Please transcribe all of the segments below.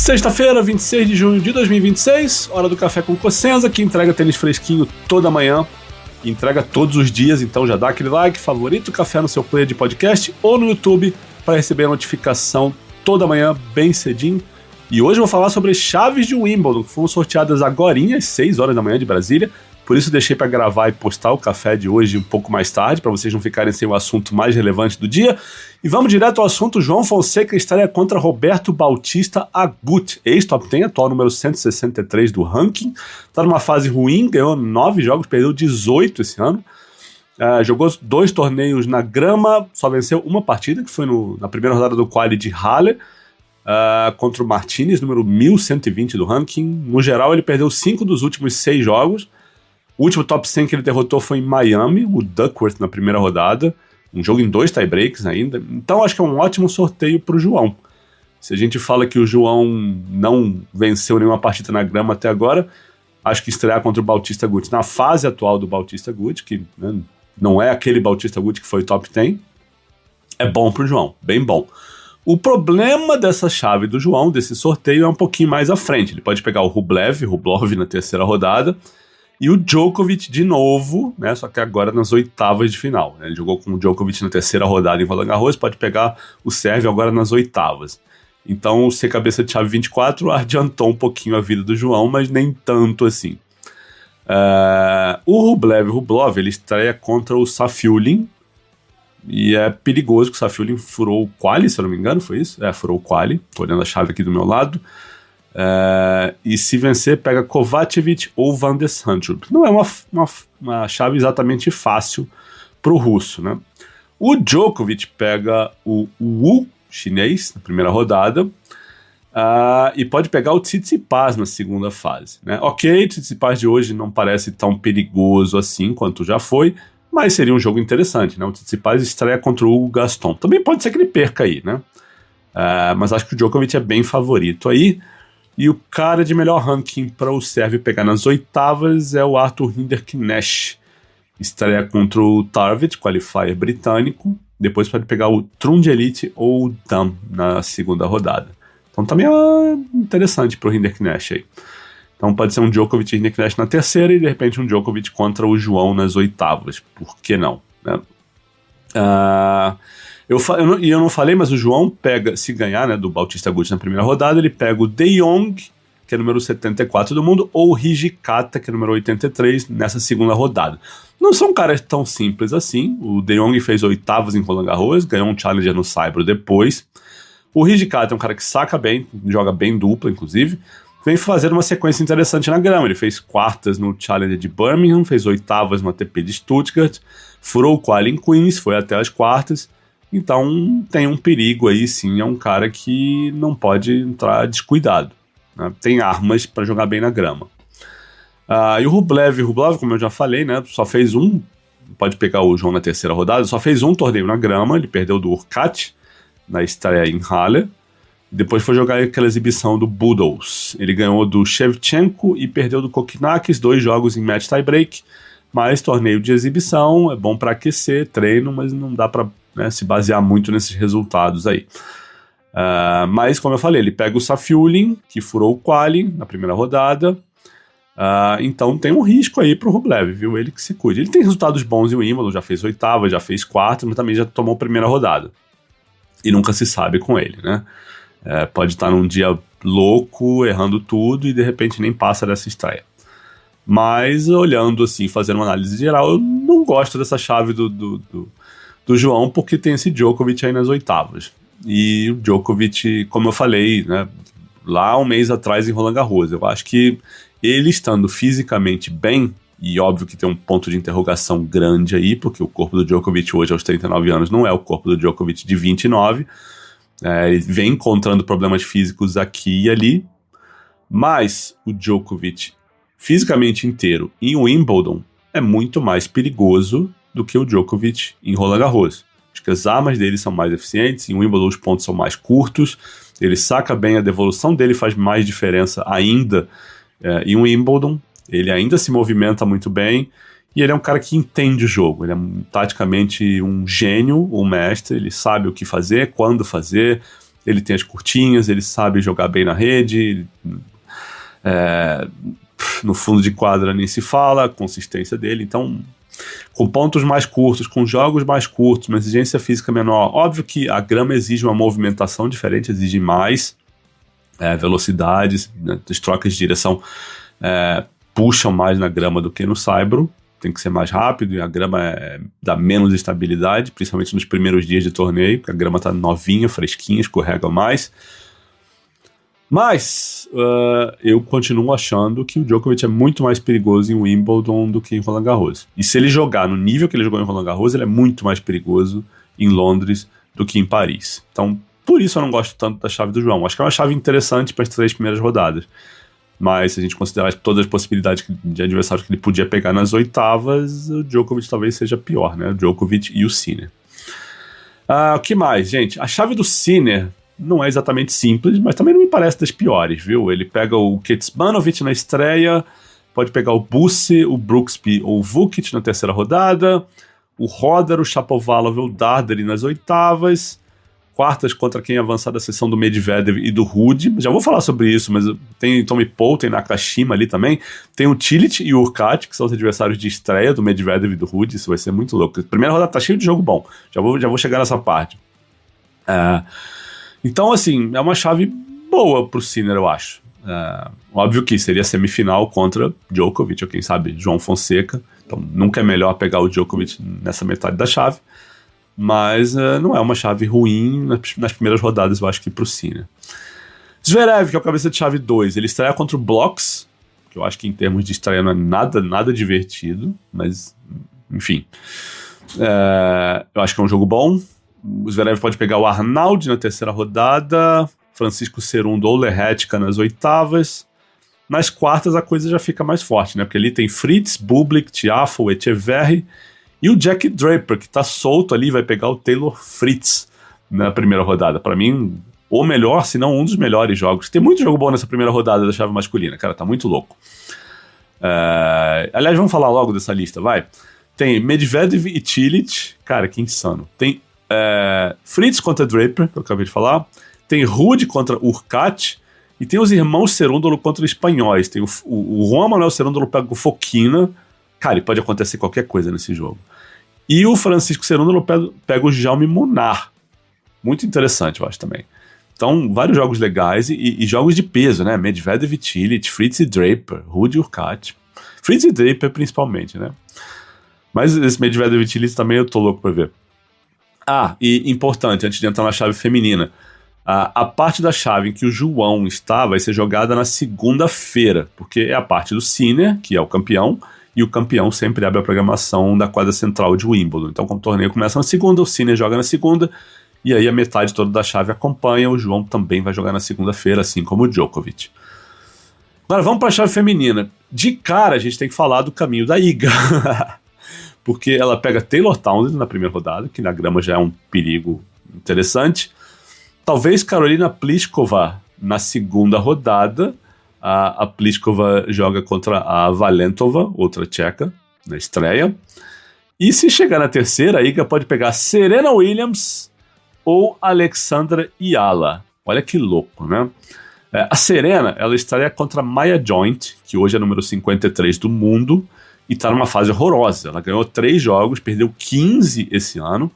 Sexta-feira, 26 de junho de 2026, hora do Café com Cossenza, que entrega tênis fresquinho toda manhã, entrega todos os dias, então já dá aquele like, favorito o café no seu player de podcast ou no YouTube para receber a notificação toda manhã, bem cedinho. E hoje eu vou falar sobre chaves de Wimbledon, que foram sorteadas agorinha às 6 horas da manhã de Brasília, por isso deixei para gravar e postar o café de hoje um pouco mais tarde, para vocês não ficarem sem o assunto mais relevante do dia. E vamos direto ao assunto. João Fonseca estreia contra Roberto Bautista Agut, ex-top 10, atual número 163 do ranking. Está numa fase ruim, ganhou 9 jogos, perdeu 18 esse ano. Jogou 2 torneios na grama, só venceu uma partida, que foi na primeira rodada do quali de Halle, contra o Martinez, número 1120 do ranking. No geral, ele perdeu 5 dos últimos 6 jogos. O último top 100 que ele derrotou foi em Miami, o Duckworth na primeira rodada, um jogo em 2 tiebreaks ainda. Então acho que é um ótimo sorteio para o João. Se a gente fala que o João não venceu nenhuma partida na grama até agora, acho que estrear contra o Bautista Agut na fase atual do Bautista Agut, que não é aquele Bautista Agut que foi top 10, é bom para o João, bem bom. O problema dessa chave do João, desse sorteio, é um pouquinho mais à frente. Ele pode pegar o Rublev na terceira rodada, e o Djokovic de novo, né, só que agora nas oitavas de final. Ele jogou com o Djokovic na terceira rodada em Roland Garros, pode pegar o Sérvio agora nas oitavas. Então, ser cabeça de chave 24 adiantou um pouquinho a vida do João, mas nem tanto assim. O Rublev, ele estreia contra o Safiullin, e é perigoso que o Safiullin furou o quali, se eu não me engano, foi isso? Furou o quali, tô olhando a chave aqui do meu lado. E se vencer, pega Kovacevic ou Van de Sandrup. Não é uma chave exatamente fácil pro russo, né? O Djokovic pega o Wu, chinês, na primeira rodada, e pode pegar o Tsitsipas na segunda fase, né? Ok, o Tsitsipas de hoje não parece tão perigoso assim quanto já foi, mas seria um jogo interessante, né? O Tsitsipas estreia contra o Hugo Gaston. Também pode ser que ele perca aí, né? Mas acho que o Djokovic é bem favorito aí. E o cara de melhor ranking para o Sérvio pegar nas oitavas é o Arthur Hinderknecht. Estreia contra o Tarvit, qualifier britânico. Depois pode pegar o Trungelite ou o Dam na segunda rodada. Então também é interessante para o Hinderknecht aí. Então pode ser um Djokovic e Hinderknecht na terceira e de repente um Djokovic contra o João nas oitavas. Por que não? Né? Eu não falei, mas o João pega, se ganhar, né, do Bautista Agut na primeira rodada, ele pega o De Jong, que é número 74 do mundo, ou o Hijikata, que é número 83, nessa segunda rodada. Não são caras tão simples assim. O De Jong fez oitavas em Roland Garros, ganhou um Challenger no Saibro depois. O Hijikata é um cara que saca bem, joga bem dupla, inclusive. Vem fazendo uma sequência interessante na grama. Ele fez quartas no Challenger de Birmingham, fez oitavas no ATP de Stuttgart, furou o quali em Queens, foi até as quartas. Então tem um perigo aí sim, é um cara que não pode entrar descuidado, né? Tem armas para jogar bem na grama. E o Rublev, como eu já falei, né, só fez pode pegar o João na terceira rodada, só fez um torneio na grama, ele perdeu do Urkacz na estreia em Halle, depois foi jogar aquela exibição do Budos, ele ganhou do Shevchenko e perdeu do Kokkinakis, 2 jogos em match tie-break, mas torneio de exibição, é bom para aquecer, treino, mas não dá para se basear muito nesses resultados aí. Mas, como eu falei, ele pega o Safiullin, que furou o quali na primeira rodada, então tem um risco aí pro Rublev, viu? Ele que se cuide. Ele tem resultados bons em Wimbledon, já fez oitava, já fez quarta, mas também já tomou a primeira rodada. E nunca se sabe com ele, né? Pode estar num dia louco, errando tudo, e de repente nem passa dessa estreia. Mas, olhando assim, fazendo uma análise geral, eu não gosto dessa chave do João, porque tem esse Djokovic aí nas oitavas. E o Djokovic, como eu falei, né, lá um mês atrás em Roland Garros, eu acho que ele estando fisicamente bem, e óbvio que tem um ponto de interrogação grande aí, porque o corpo do Djokovic hoje aos 39 anos não é o corpo do Djokovic de 29, ele vem encontrando problemas físicos aqui e ali, mas o Djokovic fisicamente inteiro em Wimbledon é muito mais perigoso do que o Djokovic em Roland Garros. Acho que as armas dele são mais eficientes, em Wimbledon os pontos são mais curtos, ele saca bem, a devolução dele faz mais diferença ainda em Wimbledon, ele ainda se movimenta muito bem, e ele é um cara que entende o jogo, ele é taticamente um gênio, um mestre, ele sabe o que fazer, quando fazer, ele tem as curtinhas, ele sabe jogar bem na rede, no fundo de quadra nem se fala, a consistência dele, então com pontos mais curtos, com jogos mais curtos, uma exigência física menor, óbvio que a grama exige uma movimentação diferente, exige mais velocidades, né, as trocas de direção puxam mais na grama do que no saibro, tem que ser mais rápido, e a grama dá menos estabilidade, principalmente nos primeiros dias de torneio, porque a grama está novinha, fresquinha, escorrega mais. Mas eu continuo achando que o Djokovic é muito mais perigoso em Wimbledon do que em Roland Garros. E se ele jogar no nível que ele jogou em Roland Garros, ele é muito mais perigoso em Londres do que em Paris. Então, por isso eu não gosto tanto da chave do João. Acho que é uma chave interessante para as 3 primeiras rodadas. Mas se a gente considerar todas as possibilidades de adversários que ele podia pegar nas oitavas, o Djokovic talvez seja pior, né? O Djokovic e o Sinner. O que mais, gente? A chave do Sinner não é exatamente simples, mas também não me parece das piores, viu? Ele pega o Kecmanovic na estreia, pode pegar o Busse, o Brooksby ou o Vukic na terceira rodada, o Roder, o Shapovalov ou o Darderi nas oitavas, quartas contra quem avançar da seção do Medvedev e do Ruud. Já vou falar sobre isso, mas tem Tommy Paul, tem Nakashima ali também, tem o Cilic e o Urkacz, que são os adversários de estreia do Medvedev e do Ruud. Isso vai ser muito louco. A primeira rodada tá cheio de jogo bom, já vou chegar nessa parte. Então, assim, é uma chave boa pro Sinner, eu acho. Óbvio que seria semifinal contra Djokovic, ou quem sabe João Fonseca. Então, nunca é melhor pegar o Djokovic nessa metade da chave. Mas não é uma chave ruim nas primeiras rodadas, eu acho que pro Sinner. Zverev, que é o cabeça de chave 2, ele estreia contra o Blocks, que eu acho que em termos de estreia não é nada divertido, mas, enfim. Eu acho que é um jogo bom. O Zverev pode pegar o Arnaud na terceira rodada, Francisco Cerúndolo ou Lerhetka nas oitavas. Nas quartas a coisa já fica mais forte, né? Porque ali tem Fritz, Bublik, Tiafoe, Etcheverry e o Jack Draper, que tá solto ali, vai pegar o Taylor Fritz na primeira rodada. Para mim, o melhor, se não um dos melhores jogos. Tem muito jogo bom nessa primeira rodada da chave masculina, cara, tá muito louco. Aliás, vamos falar logo dessa lista, vai. Tem Medvedev e Cilic, cara, que insano. Tem Fritz contra Draper, que eu acabei de falar. Tem Ruud contra Urkacz. E tem os irmãos Cerúndolo contra os espanhóis. Tem o Juan Manuel Cerúndolo pega o Fokina. Cara, e pode acontecer qualquer coisa nesse jogo. E o Francisco Cerúndolo pega o Jaume Munar. Muito interessante, eu acho, também. Então, vários jogos legais e jogos de peso, né? Medvedev e Cilic, Fritz e Draper, Ruud e Urkacz. Fritz e Draper, principalmente, né? Mas esse Medvedev e Cilic também eu tô louco pra ver. E importante, antes de entrar na chave feminina, a parte da chave em que o João está vai ser jogada na segunda-feira, porque é a parte do Sinner, que é o campeão, e o campeão sempre abre a programação da quadra central de Wimbledon. Então, como o torneio começa na segunda, o Sinner joga na segunda, e aí a metade toda da chave acompanha. O João também vai jogar na segunda-feira, assim como o Djokovic. Agora, vamos para a chave feminina. De cara, a gente tem que falar do caminho da Iga. Porque ela pega Taylor Townsend na primeira rodada, que na grama já é um perigo interessante. Talvez Karolina Pliskova na segunda rodada. A Pliskova joga contra a Valentova, outra tcheca, na estreia. E se chegar na terceira, a Iga pode pegar Serena Williams ou Alexandra Yala. Olha que louco, né? A Serena, ela estreia contra Maya Joint, que hoje é número 53 do mundo, e tá numa fase horrorosa. Ela ganhou 3 jogos, perdeu 15 esse ano.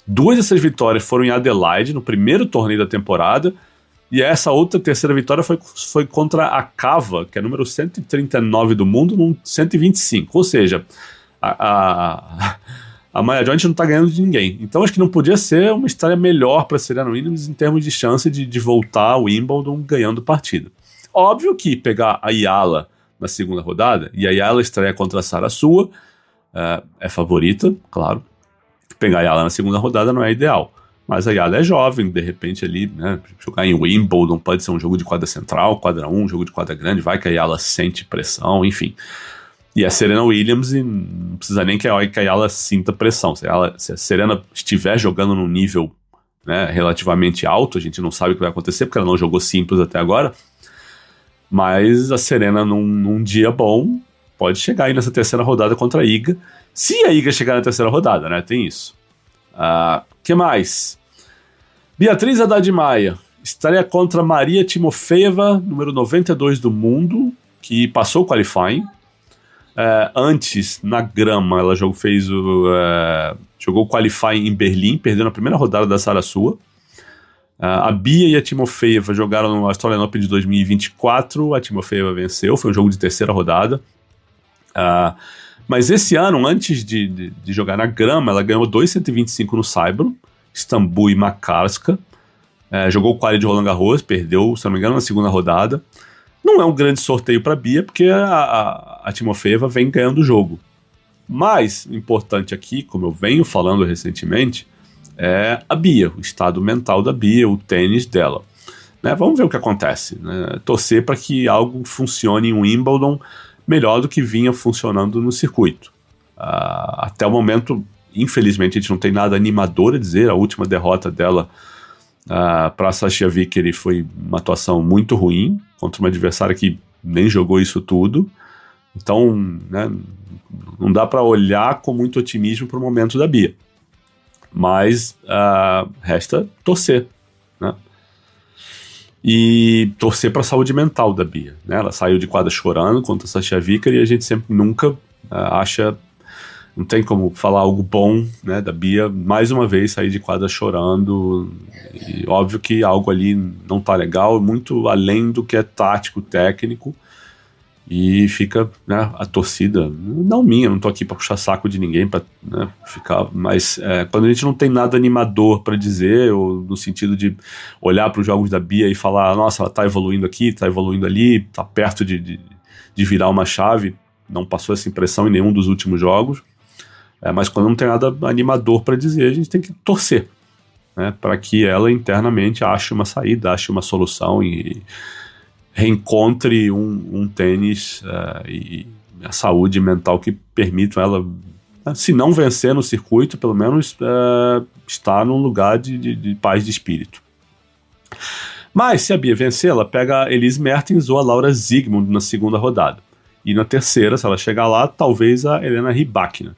2 dessas vitórias foram em Adelaide, no primeiro torneio da temporada, e essa outra terceira vitória foi contra a Cava, que é número 139 do mundo, no 125. Ou seja, a Maya Joint não tá ganhando de ninguém. Então acho que não podia ser uma história melhor para Serena Williams em termos de chance de voltar ao Wimbledon ganhando partida. Óbvio que pegar a Yala na segunda rodada, e a Yala estreia contra a Sarasua, é favorita, claro. Pegar a Yala na segunda rodada não é ideal. Mas a Yala é jovem, de repente ali, né, jogar em Wimbledon pode ser um jogo de quadra central, quadra 1, jogo de quadra grande, vai que a Yala sente pressão, enfim. E a Serena Williams, e não precisa nem que a Yala sinta pressão. Se a Serena estiver jogando num nível, né, relativamente alto, a gente não sabe o que vai acontecer, porque ela não jogou simples até agora, mas a Serena num dia bom pode chegar aí nessa terceira rodada contra a Iga. Se a Iga chegar na terceira rodada, né, tem isso. Que mais? Beatriz Haddad Maia. estreia contra Maria Timofeeva, número 92 do mundo, que passou o qualifying. Antes, na grama, ela jogou o qualifying em Berlim, perdeu na primeira rodada da Sarasua. A Bia e a Timofeeva jogaram no Australian Open de 2024, a Timofeeva venceu, foi um jogo de terceira rodada. Mas esse ano, antes de jogar na grama, ela ganhou 2,125 no Saibro, Istambul e Makarska. Jogou o quali de Roland Garros, perdeu, se não me engano, na segunda rodada. Não é um grande sorteio para a Bia, porque a Timofeeva vem ganhando o jogo. Mas, importante aqui, como eu venho falando recentemente, é a Bia, o estado mental da Bia, o tênis dela. Né? Vamos ver o que acontece. Né? Torcer para que algo funcione em Wimbledon melhor do que vinha funcionando no circuito. Até o momento, infelizmente, a gente não tem nada animador a dizer. A última derrota dela para a Sasha Vickery foi uma atuação muito ruim, contra uma adversária que nem jogou isso tudo. Então, né, não dá para olhar com muito otimismo para o momento da Bia. Mas resta torcer, né? E torcer para a saúde mental da Bia, né? Ela saiu de quadra chorando contra a Sasha Vickery e a gente sempre nunca acha... Não tem como falar algo bom, né, da Bia, mais uma vez sair de quadra chorando. E óbvio que algo ali não tá legal, muito além do que é tático, técnico. E fica, né, a torcida, não minha, não tô aqui para puxar saco de ninguém, para, né, ficar, mas quando a gente não tem nada animador para dizer, ou no sentido de olhar para os jogos da Bia e falar, nossa, ela tá evoluindo aqui, tá evoluindo ali, tá perto de virar uma chave, não passou essa impressão em nenhum dos últimos jogos. Mas quando não tem nada animador para dizer, a gente tem que torcer, né, para que ela internamente ache uma saída, ache uma solução e reencontre um tênis e a saúde mental que permitam ela, se não vencer no circuito, pelo menos estar num lugar de paz de espírito. Mas se a Bia vencer, ela pega a Elise Mertens ou a Laura Siegemund na segunda rodada. E na terceira, se ela chegar lá, talvez a Helena Rybakina.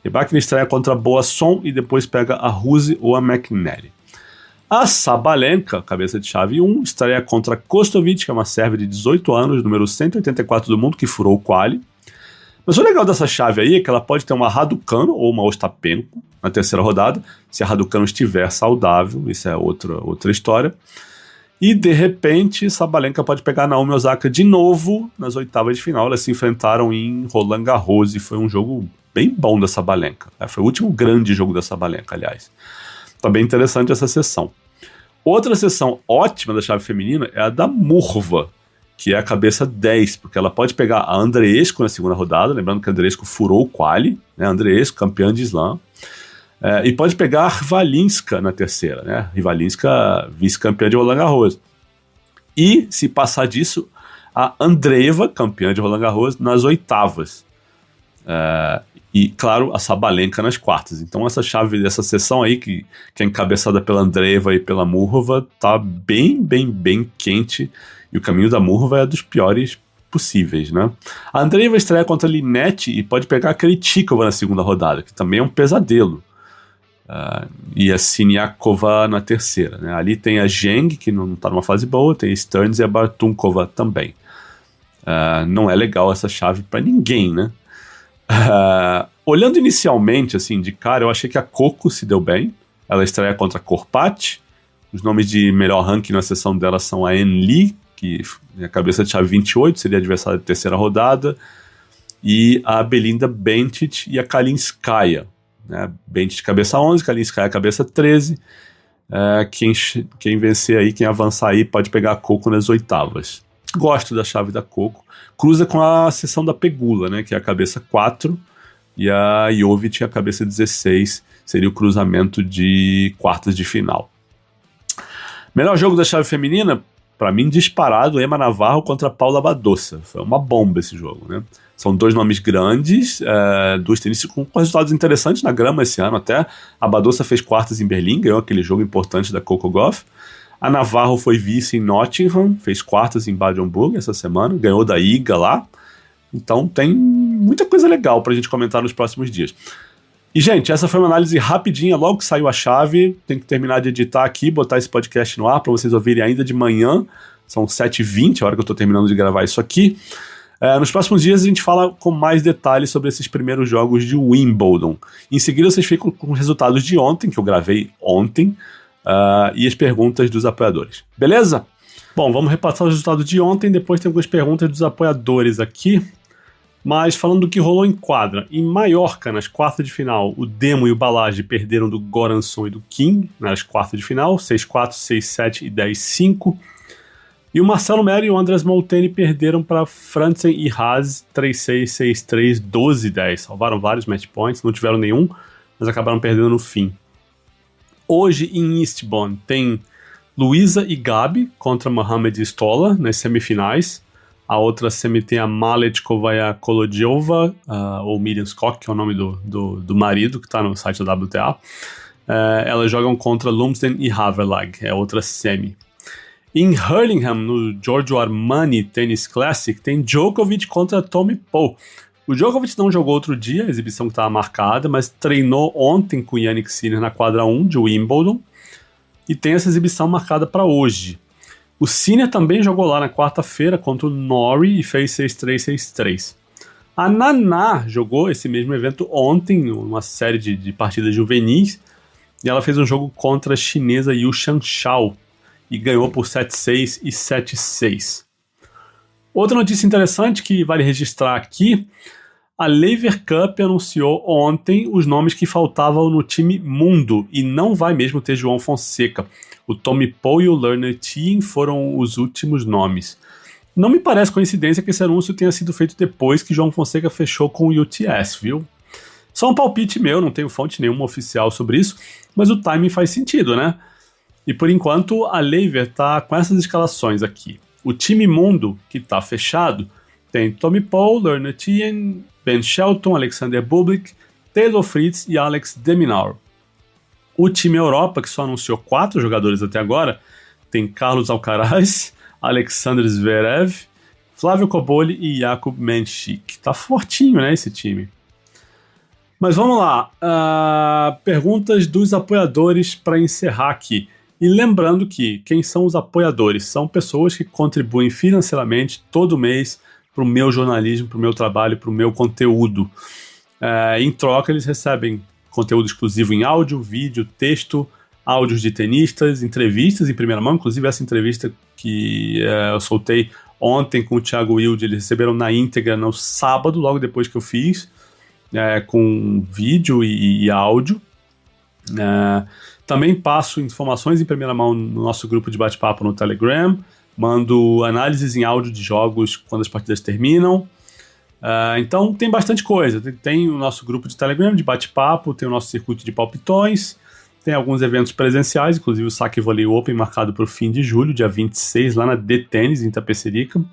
Rybakina estreia contra a Boasson e depois pega a Ruse ou a McNally. A Sabalenka, cabeça de chave 1, estreia contra a Kostovic, que é uma sérvia de 18 anos, número 184 do mundo, que furou o quali. Mas o legal dessa chave aí é que ela pode ter uma Raducanu ou uma Ostapenko na terceira rodada, se a Raducanu estiver saudável, isso é outra história. E, de repente, Sabalenka pode pegar a Naomi Osaka de novo nas oitavas de final. Elas se enfrentaram em Roland Garros e foi um jogo bem bom da Sabalenka. Foi o último grande jogo da Sabalenka, aliás. Tá bem interessante essa sessão. Outra sessão ótima da chave feminina é a da Murva, que é a cabeça 10, porque ela pode pegar a Andreescu na segunda rodada, lembrando que a Andreescu furou o quali, né? Andreescu, campeã de slam. E pode pegar a Rvalinska na terceira, né? Rvalinska, vice-campeã de Roland Garros. E, se passar disso, a Andreeva, campeã de Roland Garros, nas oitavas. E, claro, a Sabalenka nas quartas. Então essa chave dessa sessão aí, que é encabeçada pela Andreeva e pela Murva, tá bem quente. E o caminho da Murva é dos piores possíveis, né? A Andreeva estreia contra a Linette e pode pegar a Krejcikova na segunda rodada, que também é um pesadelo. E a Siniakova na terceira, né? Ali tem a Zheng, que não tá numa fase boa, tem a Stearns e a Bartunkova também. Não é legal essa chave para ninguém, né? Olhando inicialmente, assim, de cara, eu achei que a Coco se deu bem. Ela estreia contra a Korpat. Os nomes de melhor ranking na sessão dela são a En Lee, que é a cabeça de chave 28, seria adversária de terceira rodada, e a Belinda Bencic e a Kalinskaya, né? Bencic cabeça 11, Kalinskaya cabeça 13. Quem vencer aí, quem avançar aí, pode pegar a Coco nas oitavas. Gosto da chave da Coco. Cruza com a sessão da Pegula, né, que é a cabeça 4, e a Jovic a cabeça 16, seria o cruzamento de quartas de final. Melhor jogo da chave feminina, para mim, disparado, Emma Navarro contra Paula Badosa. Foi uma bomba esse jogo, né? São dois nomes grandes, duas tenistas com resultados interessantes na grama esse ano até. A Badosa fez quartas em Berlim, ganhou aquele jogo importante da Coco Gauff. A Navarro foi vice em Nottingham, fez quartas em Bad-Homburg essa semana, ganhou da Iga lá. Então tem muita coisa legal pra gente comentar nos próximos dias. E, gente, essa foi uma análise rapidinha, logo que saiu a chave. Tem que terminar de editar aqui, botar esse podcast no ar para vocês ouvirem ainda de manhã. São 7h20, a hora que eu estou terminando de gravar isso aqui. Nos próximos dias a gente fala com mais detalhes sobre esses primeiros jogos de Wimbledon. Em seguida vocês ficam com os resultados de ontem, que eu gravei ontem, e as perguntas dos apoiadores. Beleza? Bom, vamos repassar os resultados de ontem, depois tem algumas perguntas dos apoiadores aqui. Mas falando do que rolou em quadra, em Maiorca, nas quartas de final, o Demo e o Balazs perderam do Goranson e do Kim, nas quartas de final, 6-4, 6-7 e 10-5. E o Marcelo Melo e o Andrés Molteni perderam para Franzen e Haas, 3-6, 6-3, 12-10. Salvaram vários match points, não tiveram nenhum, mas acabaram perdendo no fim. Hoje, em Eastbourne, tem Luísa e Gabi contra Mohamed e Stola nas semifinais. A outra semi tem a Maletkova e a Kolodjova, ou Miriam Skok, que é o nome do marido, que está no site da WTA. Elas jogam contra Lumsden e Haverlag, é outra semi. Em Hurlingham, no Giorgio Armani Tennis Classic, tem Djokovic contra Tommy Paul. O Djokovic não jogou outro dia, a exibição que estava marcada, mas treinou ontem com o Jannik Sinner na quadra 1 de Wimbledon e tem essa exibição marcada para hoje. O Sinner também jogou lá na quarta-feira contra o Norrie e fez 6-3, 6-3. A Naná jogou esse mesmo evento ontem, uma série de partidas juvenis, e ela fez um jogo contra a chinesa Yu Shanshao e ganhou por 7-6 e 7-6. Outra notícia interessante que vale registrar aqui, a Laver Cup anunciou ontem os nomes que faltavam no time mundo e não vai mesmo ter João Fonseca. O Tommy Paul e o Lerner Thiem foram os últimos nomes. Não me parece coincidência que esse anúncio tenha sido feito depois que João Fonseca fechou com o UTS, viu? Só um palpite meu, não tenho fonte nenhuma oficial sobre isso, mas o timing faz sentido, né? E por enquanto a Laver tá com essas escalações aqui. O time mundo, que tá fechado, tem Tommy Paul, Lerner Thiem, Ben Shelton, Alexander Bublik, Taylor Fritz e Alex de Minaur. O time Europa, que só anunciou 4 jogadores até agora, tem Carlos Alcaraz, Alexander Zverev, Flávio Cobolli e Jakub Menchik. Tá fortinho, né, esse time. Mas vamos lá. Perguntas dos apoiadores para encerrar aqui. E lembrando que quem são os apoiadores? São pessoas que contribuem financeiramente todo mês para o meu jornalismo, para o meu trabalho, para o meu conteúdo. Em troca, eles recebem conteúdo exclusivo em áudio, vídeo, texto, áudios de tenistas, entrevistas em primeira mão. Inclusive, essa entrevista que eu soltei ontem com o Thiago Wilde, eles receberam na íntegra no sábado, logo depois que eu fiz, com vídeo e áudio. Também passo informações em primeira mão no nosso grupo de bate-papo no Telegram, mando análises em áudio de jogos quando as partidas terminam. Então tem bastante coisa. Tem o nosso grupo de Telegram de bate-papo, tem o nosso circuito de palpitões, tem alguns eventos presenciais, inclusive o Saque Volley Open marcado para o fim de julho, dia 26, lá na The Tennis, em Itapecerica.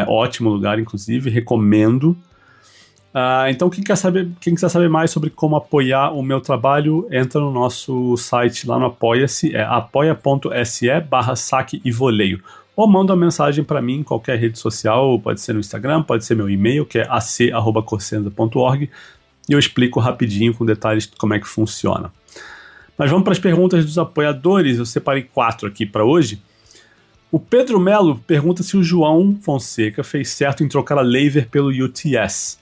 Ótimo lugar, inclusive, recomendo. Então quem quiser saber mais sobre como apoiar o meu trabalho, entra no nosso site lá no Apoia-se, apoia.se/saque e voleio. Ou manda uma mensagem para mim em qualquer rede social, pode ser no Instagram, pode ser meu e-mail, que é ac@corsenza.org, e eu explico rapidinho com detalhes como é que funciona. Mas vamos para as perguntas dos apoiadores. Eu separei 4 aqui para hoje. O Pedro Melo pergunta se o João Fonseca fez certo em trocar a Laver pelo UTS.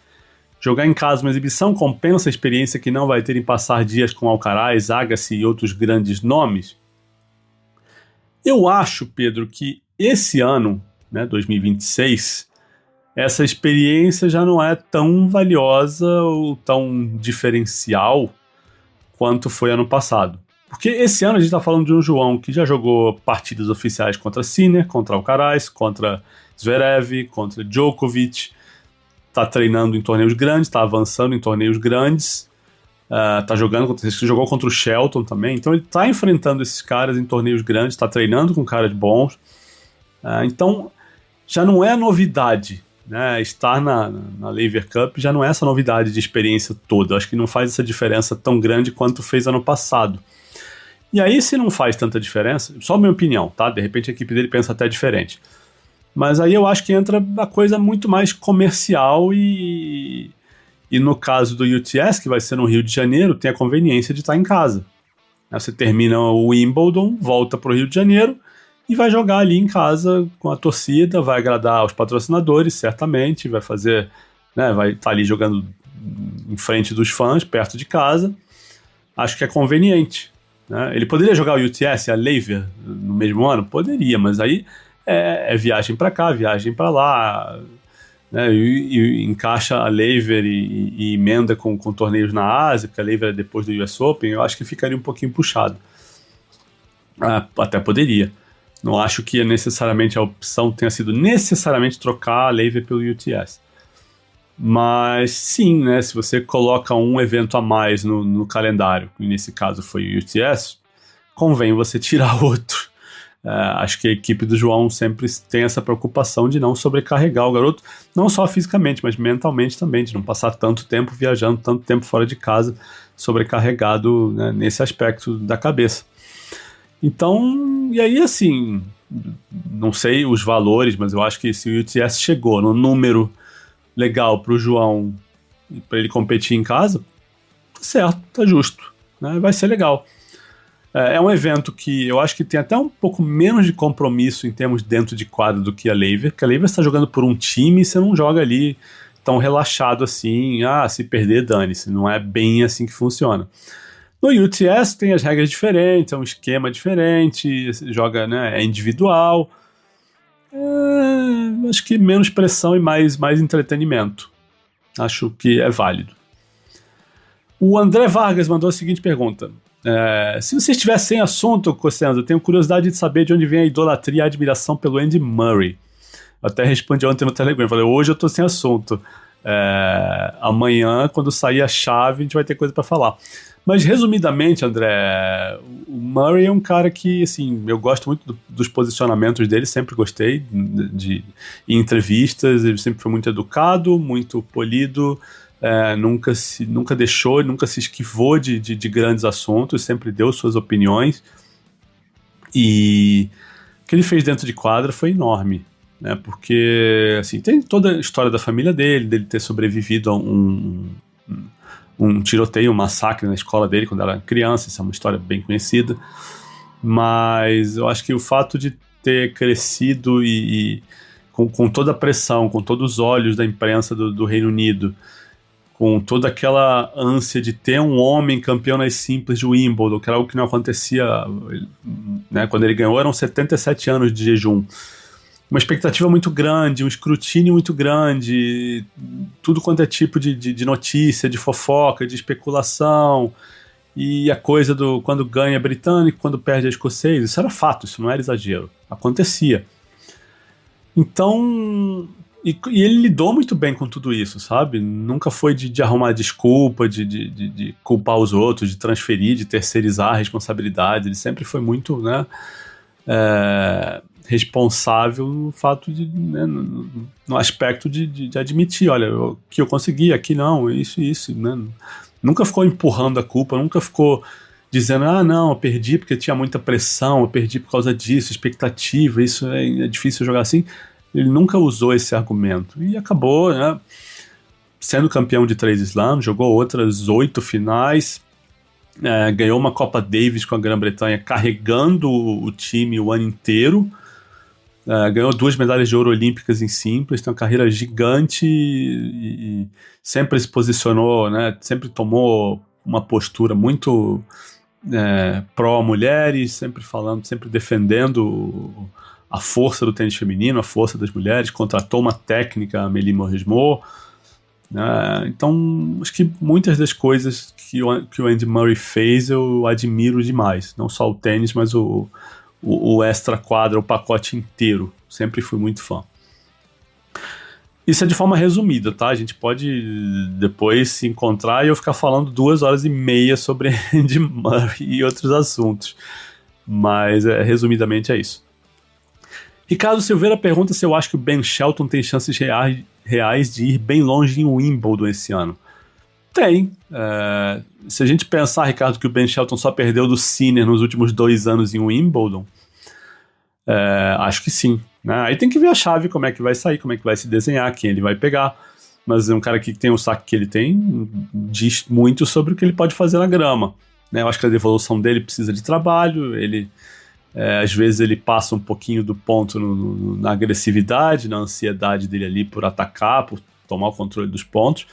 Jogar em casa uma exibição compensa a experiência que não vai ter em passar dias com Alcaraz, Agassi e outros grandes nomes? Eu acho, Pedro, que esse ano, 2026, essa experiência já não é tão valiosa ou tão diferencial quanto foi ano passado. Porque esse ano a gente está falando de um João que já jogou partidas oficiais contra Sinner, contra Alcaraz, contra Zverev, contra Djokovic, está treinando em torneios grandes, está avançando em torneios grandes, jogou contra o Shelton também, então ele está enfrentando esses caras em torneios grandes, está treinando com caras bons, então já não é novidade, né? Estar na Laver Cup já não é essa novidade de experiência toda. Acho que não faz essa diferença tão grande quanto fez ano passado. E aí, se não faz tanta diferença, só minha opinião, tá? De repente a equipe dele pensa até diferente. Mas aí eu acho que entra a coisa muito mais comercial e E no caso do UTS, que vai ser no Rio de Janeiro, tem a conveniência de estar em casa. Você termina o Wimbledon, volta para o Rio de Janeiro e vai jogar ali em casa com a torcida, vai agradar os patrocinadores, certamente, vai fazer, né, vai estar ali jogando em frente dos fãs, perto de casa. Acho que é conveniente. Né? Ele poderia jogar o UTS e a Laver no mesmo ano? Poderia, mas aí é viagem para cá, viagem para lá, né? E encaixa a Laver e emenda com torneios na Ásia, porque a Laver é depois do US Open, eu acho que ficaria um pouquinho puxado. Até poderia. Não acho que necessariamente a opção tenha sido necessariamente trocar a Laver pelo UTS. Mas sim, né, se você coloca um evento a mais no calendário, e nesse caso foi o UTS, convém você tirar outro. Acho que a equipe do João sempre tem essa preocupação de não sobrecarregar o garoto, não só fisicamente, mas mentalmente também, de não passar tanto tempo viajando, tanto tempo fora de casa, sobrecarregado, né, nesse aspecto da cabeça. Então, e aí assim, não sei os valores, mas eu acho que se o UTS chegou no número legal para o João, para ele competir em casa, tá certo, tá justo, né? Vai ser legal. É um evento que eu acho que tem até um pouco menos de compromisso em termos dentro de quadra do que a Laver, porque a Laver está jogando por um time e você não joga ali tão relaxado assim, se perder, dane-se, não é bem assim que funciona. No UTS tem as regras diferentes, é um esquema diferente, joga, né, é individual, acho que menos pressão e mais entretenimento. Acho que é válido. O André Vargas mandou a seguinte pergunta. Se você estiver sem assunto, Cosenza, eu tenho curiosidade de saber de onde vem a idolatria e a admiração pelo Andy Murray. Eu até respondi ontem no Telegram, falei, hoje eu tô sem assunto. Amanhã, quando sair a chave, a gente vai ter coisa para falar. Mas, resumidamente, André, o Murray é um cara que, assim, eu gosto muito dos posicionamentos dele, sempre gostei em entrevistas, ele sempre foi muito educado, muito polido, nunca deixou, nunca se esquivou de grandes assuntos, sempre deu suas opiniões, e o que ele fez dentro de quadra foi enorme, né, porque, assim, tem toda a história da família dele ter sobrevivido a um tiroteio, um massacre na escola dele quando era criança, isso é uma história bem conhecida, mas eu acho que o fato de ter crescido e com toda a pressão, com todos os olhos da imprensa do Reino Unido, com toda aquela ânsia de ter um homem campeão nas simples de Wimbledon, que era algo que não acontecia, né, quando ele ganhou eram 77 anos de jejum, uma expectativa muito grande, um escrutínio muito grande, tudo quanto é tipo de notícia, de fofoca, de especulação, e a coisa do quando ganha britânico, quando perde a escocês, isso era fato, isso não era exagero, acontecia. Então, e ele lidou muito bem com tudo isso, sabe? Nunca foi de arrumar desculpa, de culpar os outros, de transferir, de terceirizar a responsabilidade, ele sempre foi muito, né, responsável no fato né, no aspecto de admitir, olha, que eu consegui, aqui não, isso, né? Nunca ficou empurrando a culpa, nunca ficou dizendo, não, eu perdi porque tinha muita pressão, eu perdi por causa disso, expectativa, isso é difícil jogar assim. Ele nunca usou esse argumento e acabou, né, sendo campeão de 3 slams, jogou outras 8 finais, ganhou uma Copa Davis com a Grã-Bretanha carregando o time o ano inteiro, ganhou 2 medalhas de ouro olímpicas em simples, tem uma carreira gigante e sempre se posicionou, né, sempre tomou uma postura muito pró-mulheres, sempre falando, sempre defendendo a força do tênis feminino, a força das mulheres, contratou uma técnica, a Amélie Mauresmo, então acho que muitas das coisas que o Andy Murray fez eu admiro demais, não só o tênis, mas o extra quadra, o pacote inteiro. Sempre fui muito fã. Isso é de forma resumida, tá? A gente pode depois se encontrar e eu ficar falando 2h30 sobre Andy Murray e outros assuntos. Mas, resumidamente, é isso. Ricardo Silveira pergunta se eu acho que o Ben Shelton tem chances reais de ir bem longe em Wimbledon esse ano. Tem. Se a gente pensar, Ricardo, que o Ben Shelton só perdeu do Sinner nos últimos 2 anos em Wimbledon, acho que sim. Né? Aí tem que ver a chave, como é que vai sair, como é que vai se desenhar, quem ele vai pegar. mas é um cara que tem o saque que ele tem, diz muito sobre o que ele pode fazer na grama. Né? Eu acho que a evolução dele precisa de trabalho, ele às vezes ele passa um pouquinho do ponto na agressividade, na ansiedade dele ali por atacar, por tomar o controle dos pontos,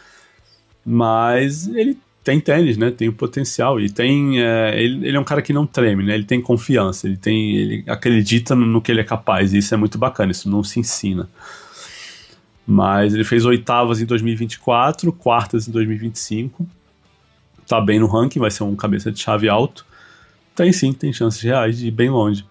mas ele tem tênis, né? Tem o potencial e tem ele é um cara que não treme, né? Ele tem confiança, ele acredita no que ele é capaz e isso é muito bacana, isso não se ensina. Mas ele fez oitavas em 2024, quartas em 2025, tá bem no ranking, vai ser um cabeça de chave alto. Tem sim, tem chances reais de ir bem longe.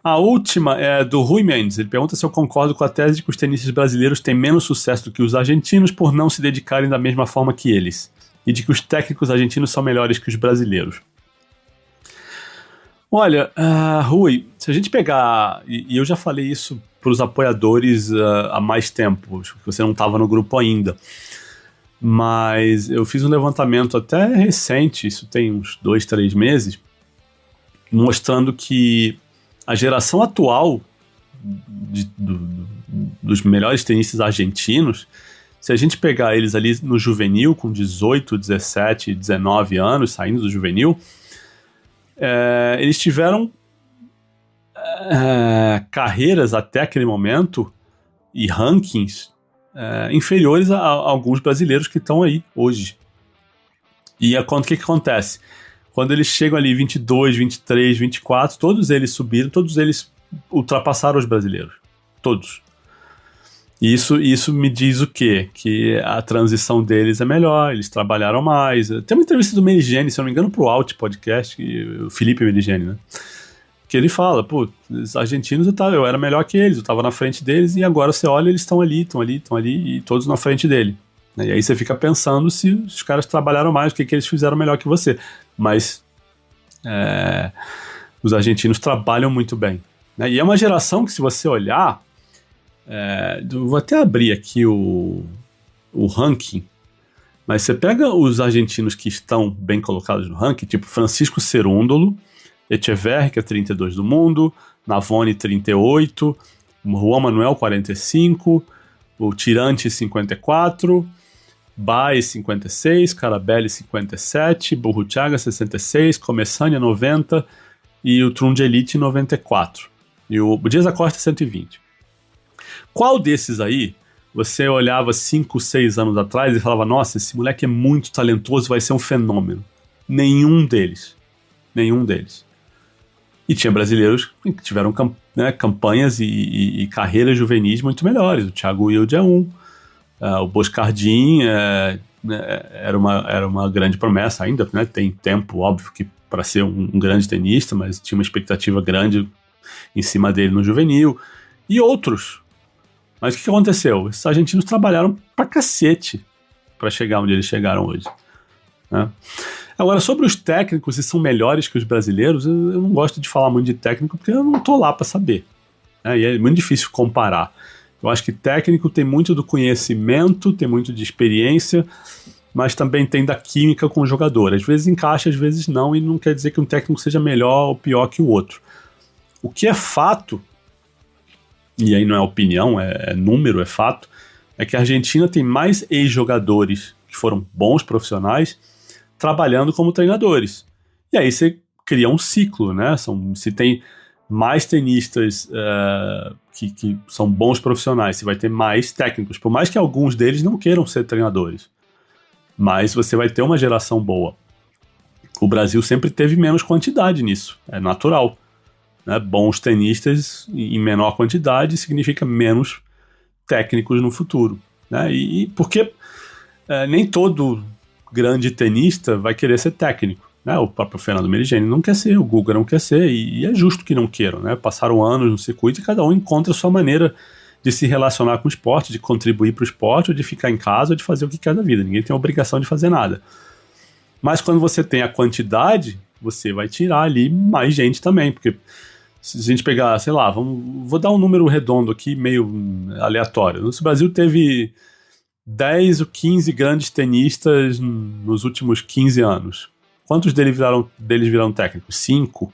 A última é do Rui Mendes. Ele pergunta se eu concordo com a tese de que os tenistas brasileiros têm menos sucesso do que os argentinos por não se dedicarem da mesma forma que eles. E de que os técnicos argentinos são melhores que os brasileiros. Olha, Rui, se a gente pegar... E eu já falei isso para os apoiadores há mais tempo. Acho que você não estava no grupo ainda. Mas eu fiz um levantamento até recente, isso tem uns 2, 3 meses, mostrando que a geração atual dos melhores tenistas argentinos, se a gente pegar eles ali no juvenil, com 18, 17, 19 anos, saindo do juvenil, eles tiveram carreiras até aquele momento e rankings inferiores a alguns brasileiros que estão aí hoje. E o que acontece? Quando eles chegam ali 22, 23, 24, todos eles subiram, todos eles ultrapassaram os brasileiros. Todos. E isso me diz o quê? Que a transição deles é melhor, eles trabalharam mais. Tem uma entrevista do Meligeni, se eu não me engano, pro Alt Podcast, o Felipe Meligeni, né? Que ele fala, os argentinos eu era melhor que eles, eu estava na frente deles, e agora você olha, eles estão ali, e todos na frente dele. E aí você fica pensando se os caras trabalharam mais, o que eles fizeram melhor que você. Mas os argentinos trabalham muito bem. Né? E é uma geração que, se você olhar, vou até abrir aqui o ranking, mas você pega os argentinos que estão bem colocados no ranking, tipo Francisco Cerúndolo, Echeverri, que é 32 do mundo, Navone 38, Juan Manuel 45, o Tirante 54, Baez 56, Carabelli 57, Burruchaga 66, Começânia 90 e o Trungelite 94. E o Dias da Costa 120. Qual desses aí você olhava 5, 6 anos atrás e falava, nossa, esse moleque é muito talentoso, vai ser um fenômeno? Nenhum deles. Nenhum deles. E tinha brasileiros que tiveram campanhas e carreiras juvenis muito melhores. O Thiago Wilde é um. O Boscardin era uma grande promessa ainda, né? Tem tempo, óbvio, que para ser um grande tenista, mas tinha uma expectativa grande em cima dele no juvenil. E outros. Mas o que aconteceu? Esses argentinos trabalharam pra cacete para chegar onde eles chegaram hoje. Né? Agora, sobre os técnicos, se são melhores que os brasileiros, eu não gosto de falar muito de técnico, porque eu não tô lá para saber. Né? E é muito difícil comparar. Eu acho que técnico tem muito do conhecimento, tem muito de experiência, mas também tem da química com o jogador. Às vezes encaixa, às vezes não, e não quer dizer que um técnico seja melhor ou pior que o outro. O que é fato, e aí não é opinião, é número, é fato, é que a Argentina tem mais ex-jogadores que foram bons profissionais trabalhando como treinadores. E aí você cria um ciclo, né? Se tem mais tenistas que são bons profissionais, você vai ter mais técnicos, por mais que alguns deles não queiram ser treinadores. Mas você vai ter uma geração boa. O Brasil sempre teve menos quantidade nisso, é natural. Né? Bons tenistas em menor quantidade significa menos técnicos no futuro. Né? E porque nem todo grande tenista vai querer ser técnico. Né? O próprio Fernando Meligeni não quer ser, o Guga não quer ser, e é justo que não queiram. Né? Passaram anos no circuito e cada um encontra a sua maneira de se relacionar com o esporte, de contribuir para o esporte, ou de ficar em casa, ou de fazer o que quer da vida. Ninguém tem a obrigação de fazer nada. Mas quando você tem a quantidade, você vai tirar ali mais gente também, porque se a gente pegar, sei lá, vou dar um número redondo aqui, meio aleatório. O Brasil teve 10 ou 15 grandes tenistas nos últimos 15 anos. Quantos deles viraram técnicos? 5.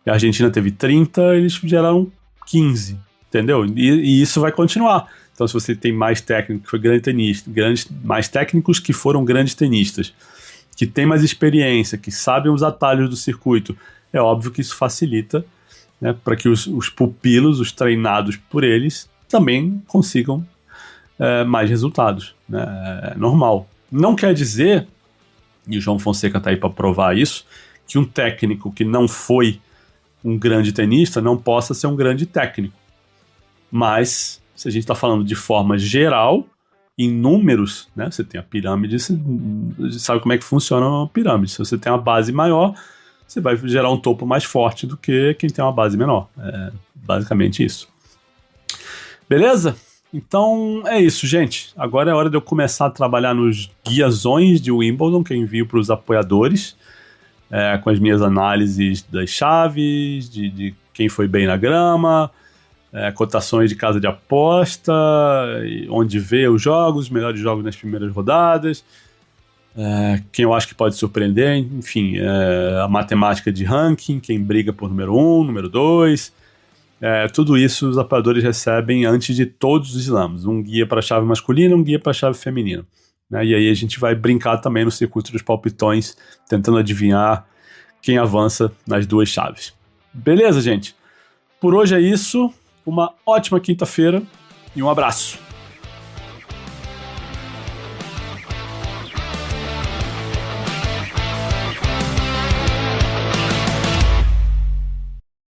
E a Argentina teve 30, eles geraram 15, entendeu? E isso vai continuar. Então, se você tem mais técnico que foi grande tenista, mais técnicos que foram grandes tenistas, que tem mais experiência, que sabem os atalhos do circuito, é óbvio que isso facilita, né, para que os pupilos, os treinados por eles, também consigam mais resultados. Né? É normal. Não quer dizer, e o João Fonseca está aí para provar isso, que um técnico que não foi um grande tenista não possa ser um grande técnico. Mas, se a gente está falando de forma geral, em números, né, você tem a pirâmide, você sabe como é que funciona uma pirâmide. Se você tem uma base maior, você vai gerar um topo mais forte do que quem tem uma base menor. É basicamente isso. Beleza? Então é isso, gente. Agora é hora de eu começar a trabalhar nos guiazões de Wimbledon, que eu envio para os apoiadores, com as minhas análises das chaves, de quem foi bem na grama, cotações de casa de aposta, onde ver os jogos, os melhores jogos nas primeiras rodadas, quem eu acho que pode surpreender, enfim, a matemática de ranking, quem briga por número 1, número 2, tudo isso os apoiadores recebem antes de todos os slams, um guia para a chave masculina, um guia para a chave feminina, né? E aí a gente vai brincar também no circuito dos palpitões, tentando adivinhar quem avança nas duas chaves. Beleza, gente? Por hoje é isso. Uma ótima quinta-feira e um abraço.